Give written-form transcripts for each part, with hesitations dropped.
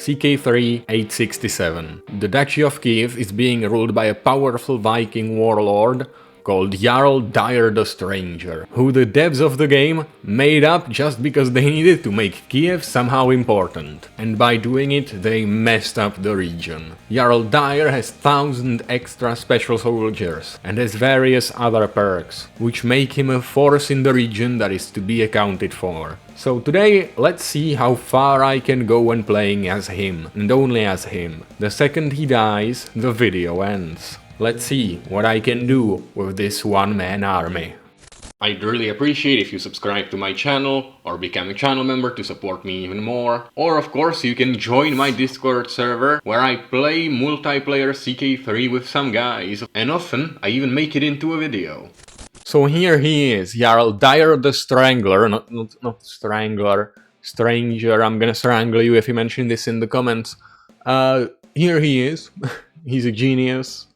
Ck3 867. The Duchy of Kiev is being ruled by a powerful Viking warlord called Jarl Dyre The Stranger, who the devs of the game made up just because they needed to make Kiev somehow important, and by doing it they messed up the region. Jarl Dyre has 1000 extra special soldiers and has various other perks, which make him a force in the region that is to be accounted for. So today, let's see how far I can go when playing as him, and only as him. The second he dies, the video ends. Let's see what I can do with this one-man army. I'd really appreciate if you subscribe to my channel or become a channel member to support me even more. Or of course you can join my Discord server where I play multiplayer Ck3 with some guys, and often I even make it into a video. So here he is, Jarl Dyre the Strangler, not Strangler, Stranger, I'm gonna strangle you if you mention this in the comments. Here he is, he's a genius.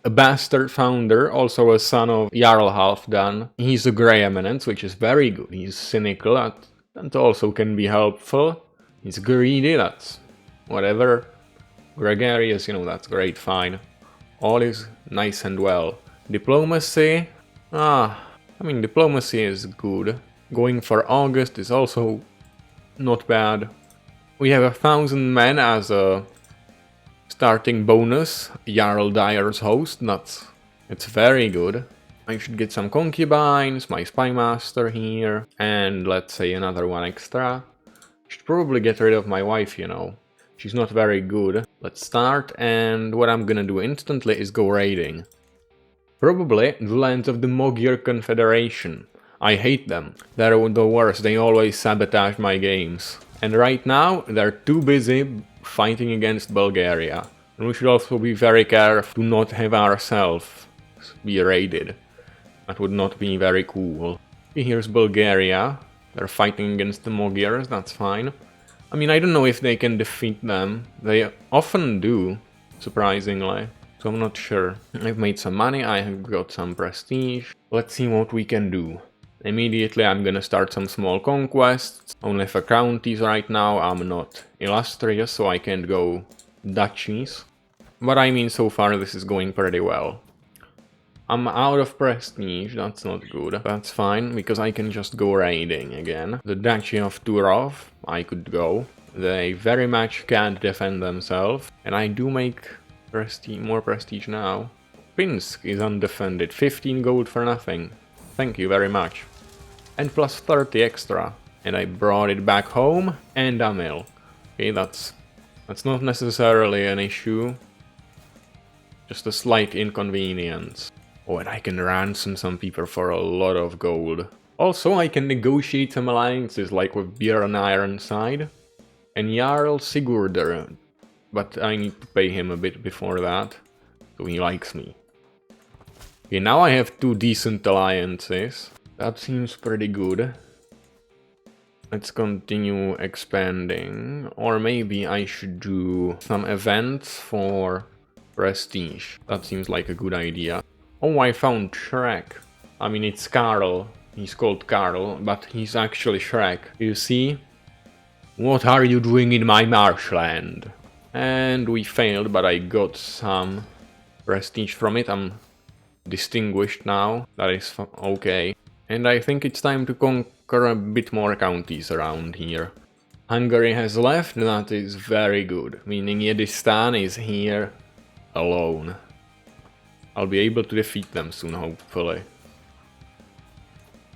A bastard founder, also a son of Jarl Halfdan. He's a Grey Eminence, which is very good. He's cynical, that also can be helpful. He's greedy, that's whatever. Gregarious, you know, that's great, fine. All is nice and well. Diplomacy, I mean, diplomacy is good. Going for August is also not bad. We have 1000 men as a starting bonus, Jarl Dyre's host, it's very good. I should get some concubines, my spy master here, and let's say another one extra. Should probably get rid of my wife, you know. She's not very good. Let's start, and what I'm gonna do instantly is go raiding. Probably the lands of the Magyar Confederation. I hate them. They're the worst, they always sabotage my games. And right now, they're too busy fighting against Bulgaria. And we should also be very careful to not have ourselves be raided. That would not be very cool. Here's Bulgaria. They're fighting against the Magyars, that's fine. I mean, I don't know if they can defeat them. They often do, surprisingly. So I'm not sure. I've made some money, I have got some prestige. Let's see what we can do. Immediately I'm gonna start some small conquests, only for counties right now. I'm not illustrious, so I can't go duchies. But I mean, so far this is going pretty well. I'm out of prestige, that's not good. That's fine, because I can just go raiding again. The Duchy of Turov, I could go. They very much can't defend themselves, and I do make more prestige now. Pinsk is undefended, 15 gold for nothing. Thank you very much. And plus 30 extra. And I brought it back home, and I'm ill. Okay, that's not necessarily an issue. Just a slight inconvenience. Oh, and I can ransom some people for a lot of gold. Also, I can negotiate some alliances, like with Björn Ironside and Jarl Sigurdur. But I need to pay him a bit before that, so he likes me. Okay, now I have 2 decent alliances. That seems pretty good. Let's continue expanding. Or maybe I should do some events for prestige. That seems like a good idea. Oh, I found Shrek. I mean, it's Karl. He's called Karl, but he's actually Shrek. You see? What are you doing in my marshland? And we failed, but I got some prestige from it. I'm distinguished now. That is okay. And I think it's time to conquer a bit more counties around here. Hungary has left, that is very good. Meaning Yedistan is here alone. I'll be able to defeat them soon, hopefully.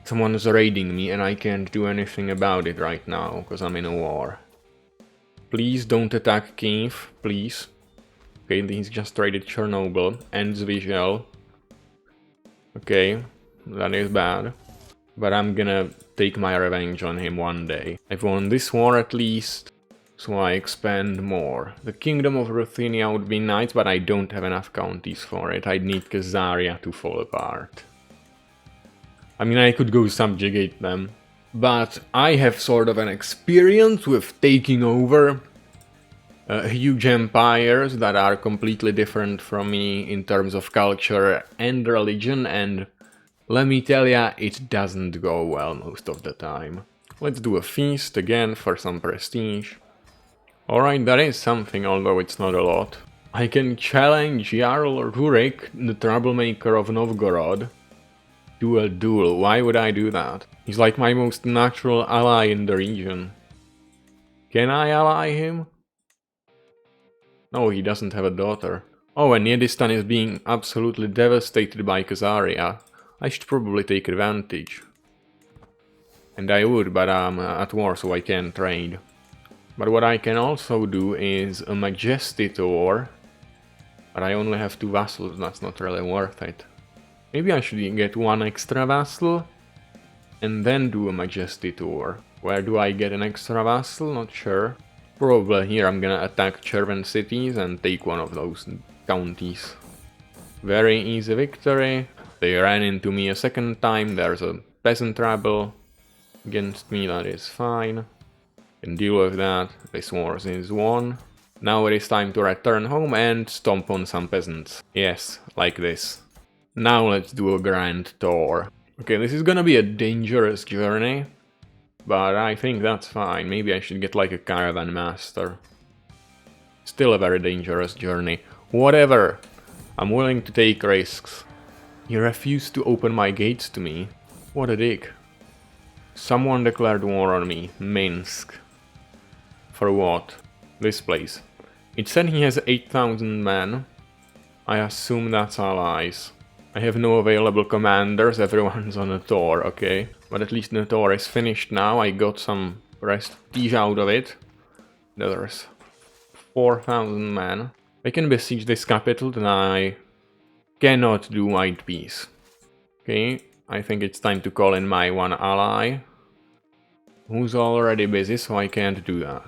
Someone's raiding me and I can't do anything about it right now, because I'm in a war. Please don't attack Kiev, please. Okay, he's just raided Chernobyl and Zvyzhel. Okay, that is bad. But I'm gonna take my revenge on him one day. I've won this war at least, so I expand more. The Kingdom of Ruthenia would be nice, but I don't have enough counties for it. I'd need Khazaria to fall apart. I mean, I could go subjugate them, but I have sort of an experience with taking over huge empires that are completely different from me in terms of culture and religion, and let me tell ya, it doesn't go well most of the time. Let's do a feast again for some prestige. Alright, that is something, although it's not a lot. I can challenge Jarl Dyre, the troublemaker of Novgorod, to a duel. Why would I do that? He's like my most natural ally in the region. Can I ally him? No, he doesn't have a daughter. Oh, and Yedistan is being absolutely devastated by Khazaria. I should probably take advantage. And I would, but I'm at war, so I can't trade. But what I can also do is a Majestitor. But I only have 2 vassals, that's not really worth it. Maybe I should get 1 extra vassal and then do a Majestitor. Where do I get an extra vassal? Not sure. Probably here I'm gonna attack Cherven cities and take one of those counties. Very easy victory. They ran into me a second time, there's a peasant rebel against me, that is fine. Can deal with that, this war is won. Now it is time to return home and stomp on some peasants. Yes, like this. Now let's do a grand tour. Okay, this is gonna be a dangerous journey, but I think that's fine. Maybe I should get like a caravan master. Still a very dangerous journey. Whatever, I'm willing to take risks. He refused to open my gates to me. What a dick. Someone declared war on me. Minsk. For what? This place. It said he has 8,000 men. I assume that's allies. I have no available commanders, everyone's on a tour, okay? But at least the tour is finished now, I got some prestige out of it. There's 4,000 men. I can besiege this capital, then I cannot do white peace. Okay, I think it's time to call in my 1 ally, who's already busy, so I can't do that.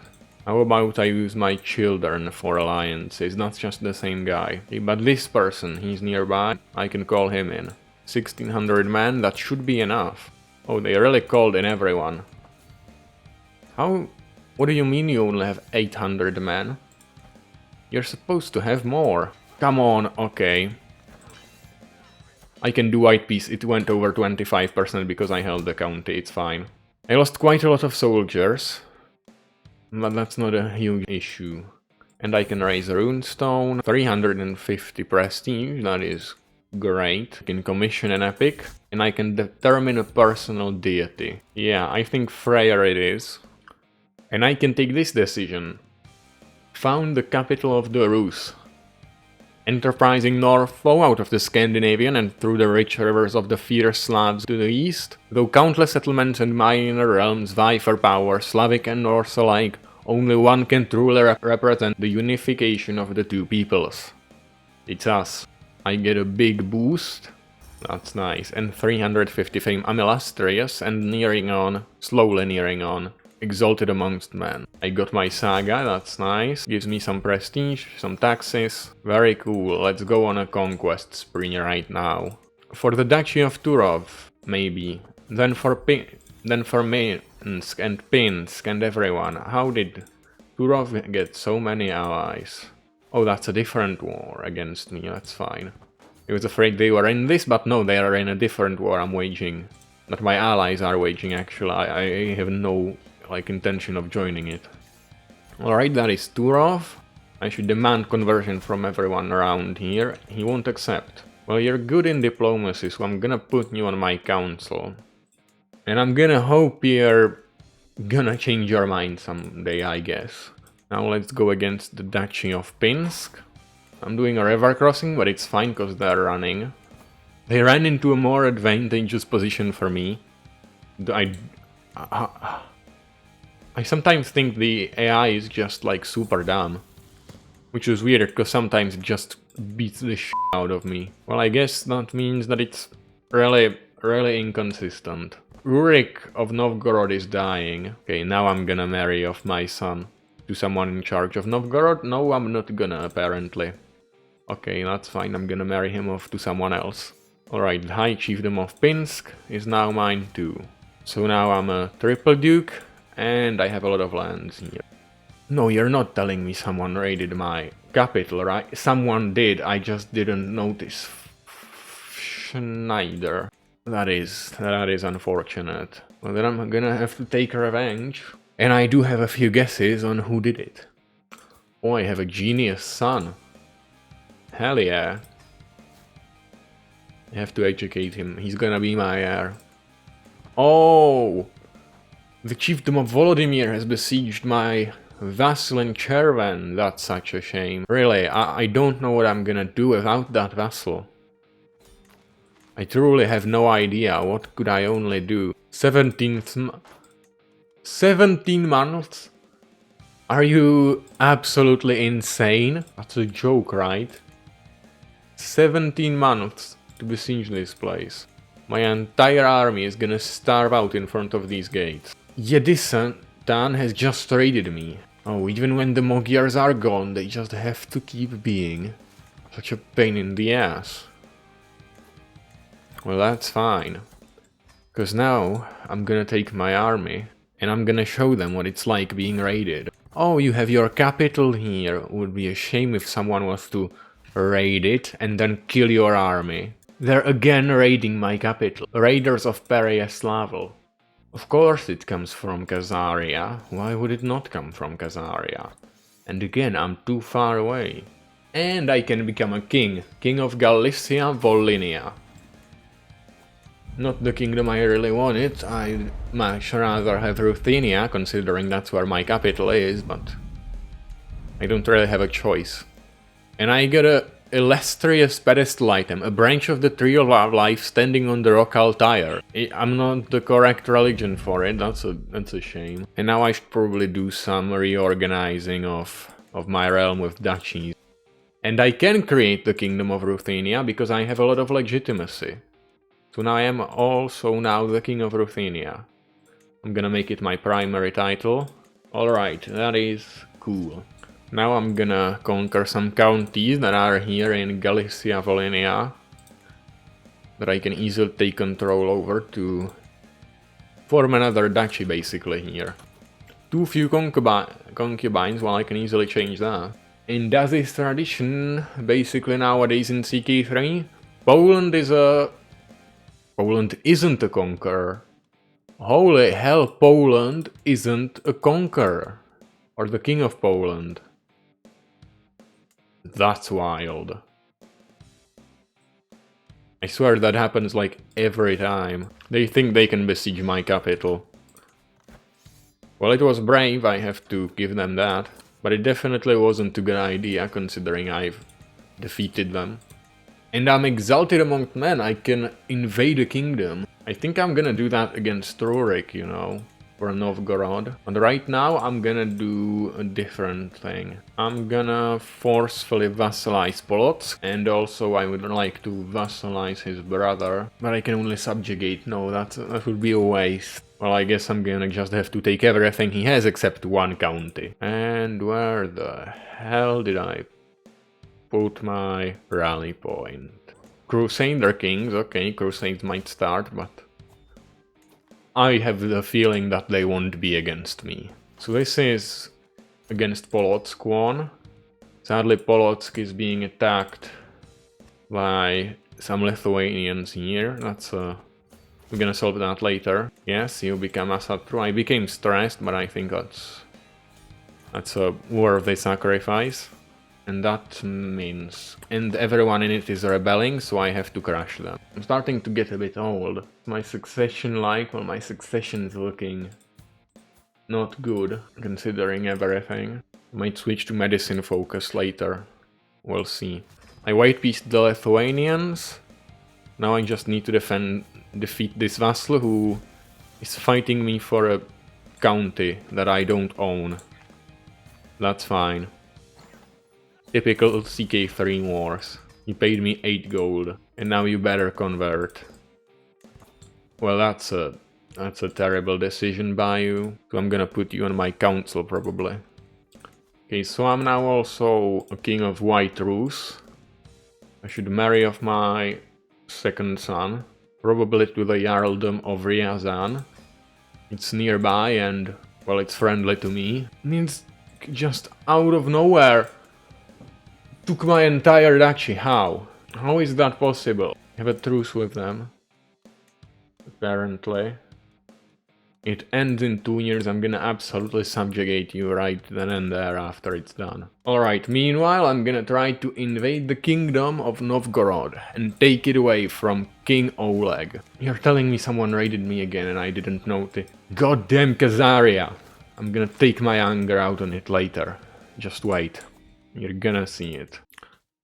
How about I use my children for alliances, not just the same guy. Okay, but this person, he's nearby, I can call him in. 1,600 men, that should be enough. Oh, they really called in everyone. How? What do you mean you only have 800 men? You're supposed to have more. Come on, okay. I can do white peace, it went over 25% because I held the county, it's fine. I lost quite a lot of soldiers. But that's not a huge issue. And I can raise a runestone, 350 prestige, that is great. I can commission an epic, and I can determine a personal deity. Yeah, I think Freyr it is. And I can take this decision. Found the capital of the Rus. Enterprising north flow out of the Scandinavian and through the rich rivers of the fierce Slavs to the east, though countless settlements and minor realms vie for power, Slavic and Norse alike, only one can truly represent the unification of the 2 peoples. It's us. I get a big boost, that's nice, and 350 fame. I'm illustrious and nearing on, slowly nearing on. Exalted amongst men. I got my saga, that's nice. Gives me some prestige, some taxes. Very cool, let's go on a conquest spree right now. For the Duchy of Turov, maybe. Then for Minsk and Pinsk and everyone. How did Turov get so many allies? Oh, that's a different war against me, that's fine. I was afraid they were in this, but no, they are in a different war I'm waging. That my allies are waging, actually. I have no intention of joining it. Alright, that is Turov. I should demand conversion from everyone around here. He won't accept. Well, you're good in diplomacy, so I'm gonna put you on my council. And I'm gonna hope you're gonna change your mind someday, I guess. Now let's go against the Duchy of Pinsk. I'm doing a river crossing, but it's fine because they're running. They ran into a more advantageous position for me. I sometimes think the AI is just like super dumb. Which is weird, because sometimes it just beats the shit out of me. Well, I guess that means that it's really inconsistent. Rurik of Novgorod is dying. Okay, now I'm gonna marry off my son to someone in charge of Novgorod. No, I'm not gonna, apparently. Okay, that's fine, I'm gonna marry him off to someone else. Alright, the High Chiefdom of Pinsk is now mine too. So now I'm a triple duke. And I have a lot of lands here. No, you're not telling me someone raided my capital, right? Someone did, I just didn't notice. Schneider. That is unfortunate. Well, then I'm gonna have to take revenge. And I do have a few guesses on who did it. Oh, I have a genius son. Hell yeah. I have to educate him. He's gonna be my heir. Oh! The chiefdom of Volodymyr has besieged my vassal in Cherven. That's such a shame. Really, I don't know what I'm gonna do without that vassal. I truly have no idea. What could I only do? 17 months? Are you absolutely insane? That's a joke, right? 17 months to besiege this place. My entire army is gonna starve out in front of these gates. Yedistan has just raided me. Oh, even when the Magyars are gone, they just have to keep being such a pain in the ass. Well, that's fine. Because now I'm gonna take my army and I'm gonna show them what it's like being raided. Oh, you have your capital here. It would be a shame if someone was to raid it and then kill your army. They're again raiding my capital. Raiders of Pereyaslav. Of course it comes from Khazaria. Why would it not come from Khazaria? And again, I'm too far away. And I can become a king. King of Galicia, Volhynia. Not the kingdom I really wanted. I'd much rather have Ruthenia, considering that's where my capital is, but I don't really have a choice. And I get a illustrious pedestal item, a branch of the Tree of Life standing on the rock Altair. I'm not the correct religion for it, that's a shame. And now I should probably do some reorganizing of my realm with duchies. And I can create the Kingdom of Ruthenia because I have a lot of legitimacy. So now I am also now the King of Ruthenia. I'm gonna make it my primary title. Alright, that is cool. Now I'm gonna conquer some counties that are here in Galicia, Volhynia. That I can easily take control over to form another duchy basically here. Too few concubines, well I can easily change that. And as is tradition, basically nowadays in Ck3, Poland isn't a conqueror. Holy hell, Poland isn't a conqueror. Or the king of Poland. That's wild. I swear that happens like every time. They think they can besiege my capital. Well, it was brave, I have to give them that. But it definitely wasn't a good idea, considering I've defeated them. And I'm exalted among men, I can invade a kingdom. I think I'm gonna do that against Rurik, you know, for Novgorod. But right now I'm gonna do a different thing. I'm gonna forcefully vassalize Polotsk, and also I would like to vassalize his brother. But I can only subjugate, no, that would be a waste. Well, I guess I'm gonna just have to take everything he has except one county. And where the hell did I put my rally point? Crusader Kings, okay, Crusades might start, but I have the feeling that they won't be against me. So this is against Polotsk one. Sadly, Polotsk is being attacked by some Lithuanians here. We're gonna solve that later. Yes, you become Assad Pro. I became stressed, but I think that's a worthy sacrifice. And that means... And everyone in it is rebelling, so I have to crush them. I'm starting to get a bit old. My succession well, my succession is looking not good, considering everything. Might switch to medicine focus later. We'll see. I white pieced the Lithuanians. Now I just need to defeat this vassal who is fighting me for a county that I don't own. That's fine. Typical Ck3 wars. You paid me 8 gold, and now you better convert. Well, that's a terrible decision by you. So I'm gonna put you on my council, probably. Okay, so I'm now also a king of White Rus. I should marry off my second son, probably to the Jarldom of Ryazan. It's nearby and, well, it's friendly to me. Means just out of nowhere took my entire duchy. How? How is that possible? I have a truce with them. Apparently. It ends in 2 years, I'm gonna absolutely subjugate you right then and there after it's done. Alright, meanwhile I'm gonna try to invade the kingdom of Novgorod and take it away from King Oleg. You're telling me someone raided me again and I didn't notice. Goddamn Khazaria! I'm gonna take my anger out on it later. Just wait. You're gonna see it.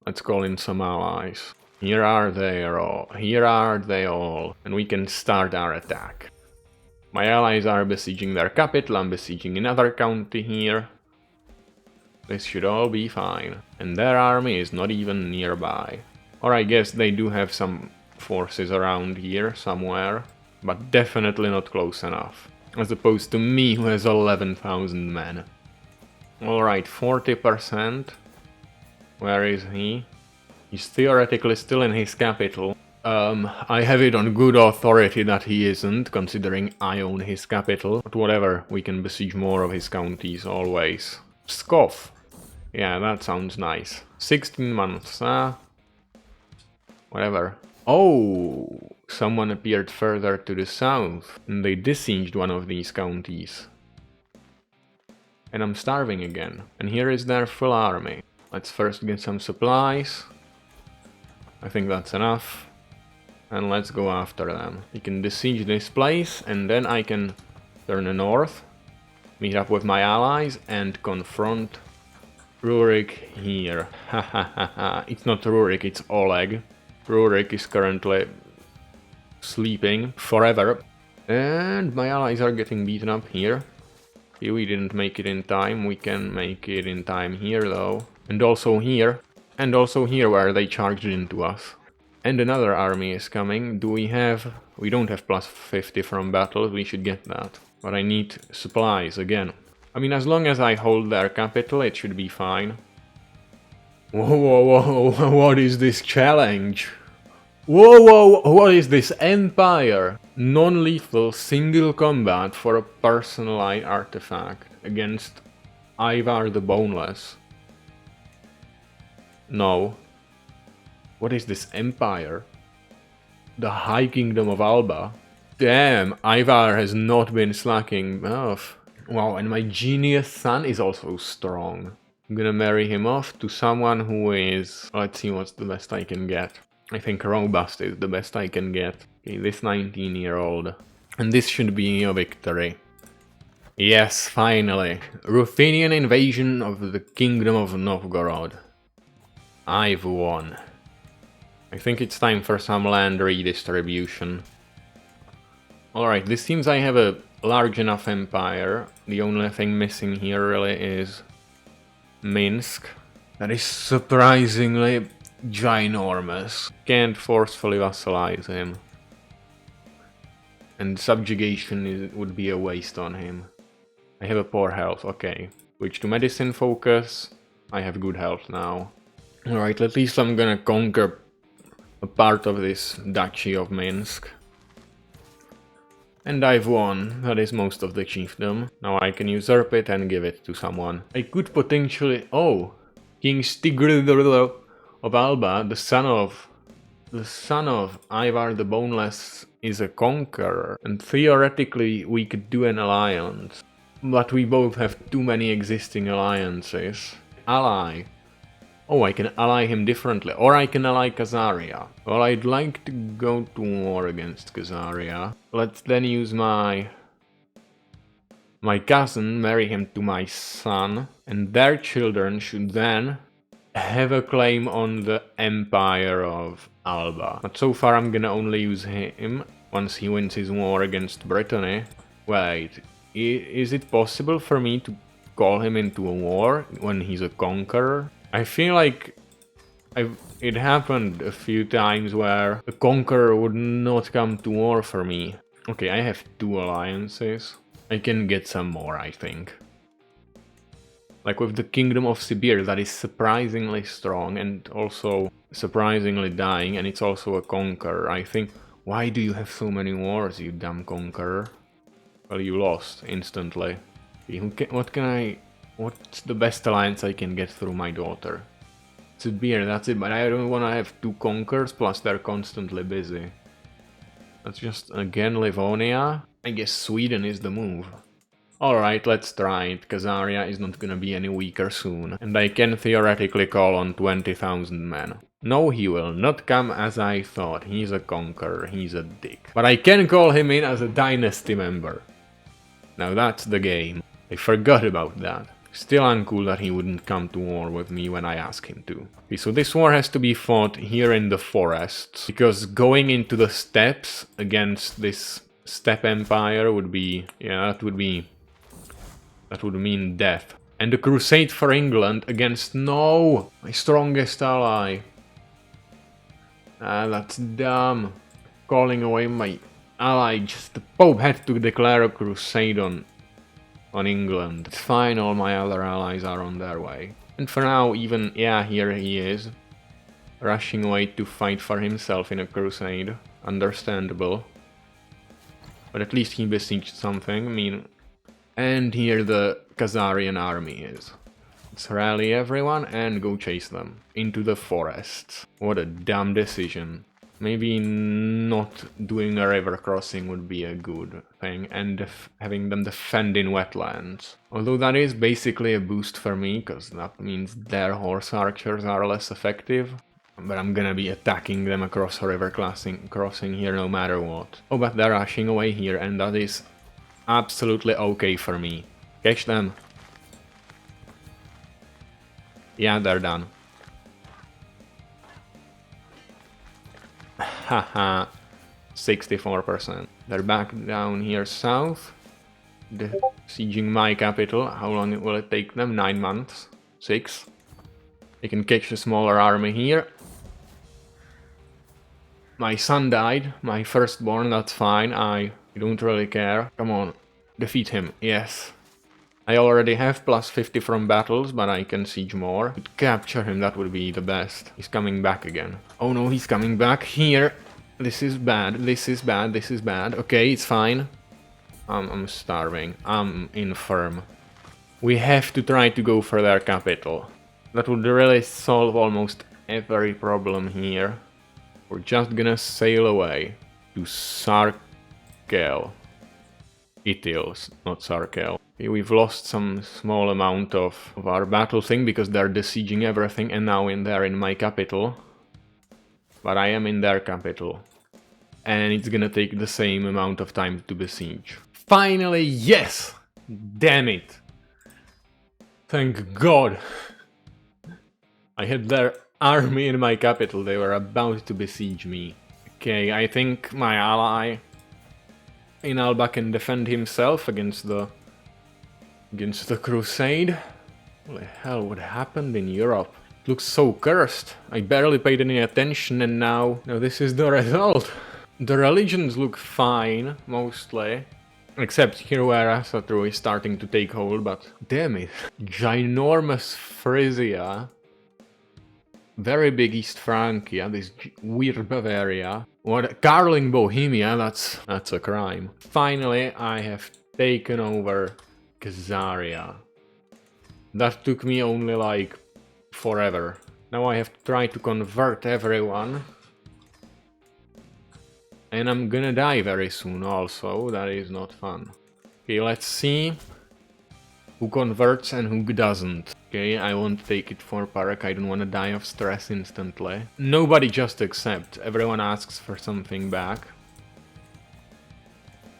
Let's call in some allies. Here are they all. Here are they all. And we can start our attack. My allies are besieging their capital, I'm besieging another county here. This should all be fine. And their army is not even nearby. Or I guess they do have some forces around here somewhere, but definitely not close enough. As opposed to me, who has 11,000 men. Alright, 40%. Where is he? He's theoretically still in his capital. I have it on good authority that he isn't, considering I own his capital. But whatever, we can besiege more of his counties always. Pskov. Yeah, that sounds nice. 16 months, whatever. Oh, someone appeared further to the south, and they besieged one of these counties. And I'm starving again. And here is their full army. Let's first get some supplies. I think that's enough. And let's go after them. We can besiege this place, and then I can turn north, meet up with my allies, and confront Rurik here. Ha ha ha ha. It's not Rurik, it's Oleg. Rurik is currently sleeping forever. And my allies are getting beaten up here. Here we didn't make it in time, we can make it in time here though. And also here. And also here where they charged into us. And another army is coming. Do we have... We don't have plus 50 from battle, we should get that. But I need supplies again. I mean, as long as I hold their capital, it should be fine. Whoa, whoa, whoa, what is this challenge? Whoa, whoa, what is this empire? Non-lethal single combat for a personalized artifact against Ivar the Boneless. No. What is this empire? The High Kingdom of Alba? Damn, Ivar has not been slacking off. Wow, and my genius son is also strong. I'm gonna marry him off to someone who is... Let's see what's the best I can get. I think robust is the best I can get. Okay, this 19-year-old. And this should be a victory. Yes, finally. Ruthenian invasion of the Kingdom of Novgorod. I've won. I think it's time for some land redistribution. Alright, this seems I have a large enough empire. The only thing missing here really is Minsk. That is surprisingly ginormous. Can't forcefully vassalize him. And subjugation would be a waste on him. I have a poor health, okay. Switch to medicine focus. I have good health now. Alright, at least I'm gonna conquer a part of this Duchy of Minsk. And I've won, that is most of the chiefdom. Now I can usurp it and give it to someone. I could potentially... Oh! King Ck3 of Alba, the son of Ivar the Boneless, is a conqueror. And theoretically we could do an alliance. But we both have too many existing alliances. Ally. Oh, I can ally him differently, or I can ally Khazaria. Well, I'd like to go to war against Khazaria. Let's then use my cousin, marry him to my son, and their children should then have a claim on the Empire of Alba. But so far I'm gonna only use him once he wins his war against Brittany. Wait, is it possible for me to call him into a war when he's a conqueror? I feel like it happened a few times where a conqueror would not come to war for me. Okay, I have 2 alliances. I can get some more, I think. Like with the Kingdom of Sibir, that is surprisingly strong and also surprisingly dying, and it's also a conqueror. I think, why do you have so many wars, you dumb conqueror? Well, you lost instantly. What's the best alliance I can get through my daughter? Sibir, that's it, but I don't want to have 2 conquerors, plus they're constantly busy. That's just again Livonia. I guess Sweden is the move. Alright, let's try it. Khazaria is not gonna be any weaker soon. And I can theoretically call on 20,000 men. No, he will not come as I thought. He's a conqueror, he's a dick. But I can call him in as a dynasty member. Now that's the game. I forgot about that. Still uncool that he wouldn't come to war with me when I ask him to. Okay, so this war has to be fought here in the forests. Because going into the steppes against this steppe empire would be... yeah, that would mean death. And the crusade for England against... no! My strongest ally. Ah, that's dumb. Calling away my ally. Just the Pope had to declare a crusade on England. It's fine, all my other allies are on their way. And for now, even... yeah, here he is. Rushing away to fight for himself in a crusade. Understandable. But at least he besieged something, I mean... and here the Khazarian army is. Let's rally everyone and go chase them. Into the forests. What a dumb decision. Maybe not doing a river crossing would be a good thing, and having them defend in wetlands. Although that is basically a boost for me, because that means their horse archers are less effective. But I'm gonna be attacking them across a river crossing here no matter what. Oh, but they're rushing away here, and that is absolutely okay for me. Catch them. Yeah, they're done. Haha, 64%. They're back down here south. Sieging my capital. How long will it take them? 9 months? 6? They can catch a smaller army here. My son died, my firstborn, that's fine, I don't really care. Come on, defeat him, yes. I already have plus 50 from battles, but I can siege more. To capture him, that would be the best. He's coming back again. Oh no, he's coming back here. This is bad, this is bad, this is bad. Okay, it's fine. I'm starving. I'm infirm. We have to try to go for their capital. That would really solve almost every problem here. We're just gonna sail away to Sarkel. Itils, not Sarkel. Okay, we've lost some small amount of our battle thing because they're besieging everything, and now they're in my capital. But I am in their capital. And it's gonna take the same amount of time to besiege. Finally, yes! Damn it! Thank God! I had their army in my capital, they were about to besiege me. Okay, I think my ally in Alba can defend himself against the crusade. What the hell, what happened in Europe? It looks so cursed. I barely paid any attention and now this is the result. The religions look fine, mostly. Except here where Asatru is starting to take hold, but damn it. Ginormous Frisia. Very big East Francia, this weird Bavaria. What, Carling Bohemia, that's a crime. Finally, I have taken over Khazaria. That took me only like forever. Now I have to try to convert everyone. And I'm gonna die very soon also, that is not fun. Okay, let's see who converts and who doesn't. Okay, I won't take it for Parak, I don't want to die of stress instantly. Nobody just accept, everyone asks for something back.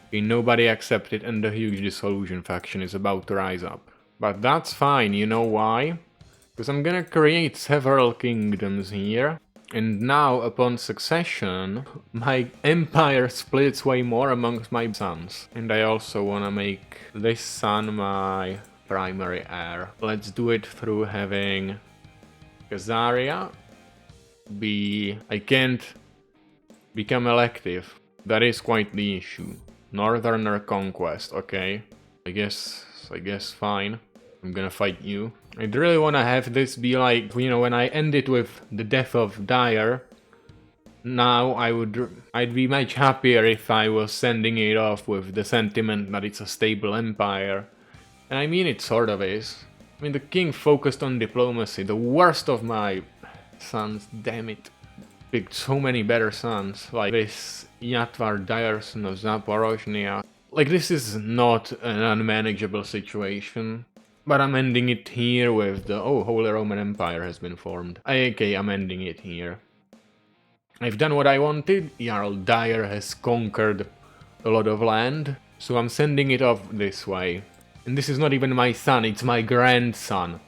Okay, nobody accepted and the huge dissolution faction is about to rise up. But that's fine, you know why? Because I'm gonna create several kingdoms here. And now, upon succession, my empire splits way more amongst my sons. And I also wanna make this son my primary heir. Let's do it through having Khazaria be... I can't become elective. That is quite the issue. Northerner conquest, okay. I guess fine. I'm gonna fight you. I'd really wanna have this be like, you know, when I end it with the death of Dyre, now I'd be much happier if I was sending it off with the sentiment that it's a stable empire. And I mean, it sort of is. I mean, the king focused on diplomacy, the worst of my sons, damn it. Picked so many better sons. Like, this Yatvar Dire, son of Zaporozhnia. Like, this is not an unmanageable situation, but I'm ending it here with the, oh, Holy Roman Empire has been formed. Okay, I'm ending it here. I've done what I wanted, Jarl Dyre has conquered a lot of land, so I'm sending it off this way. And this is not even my son, it's my grandson.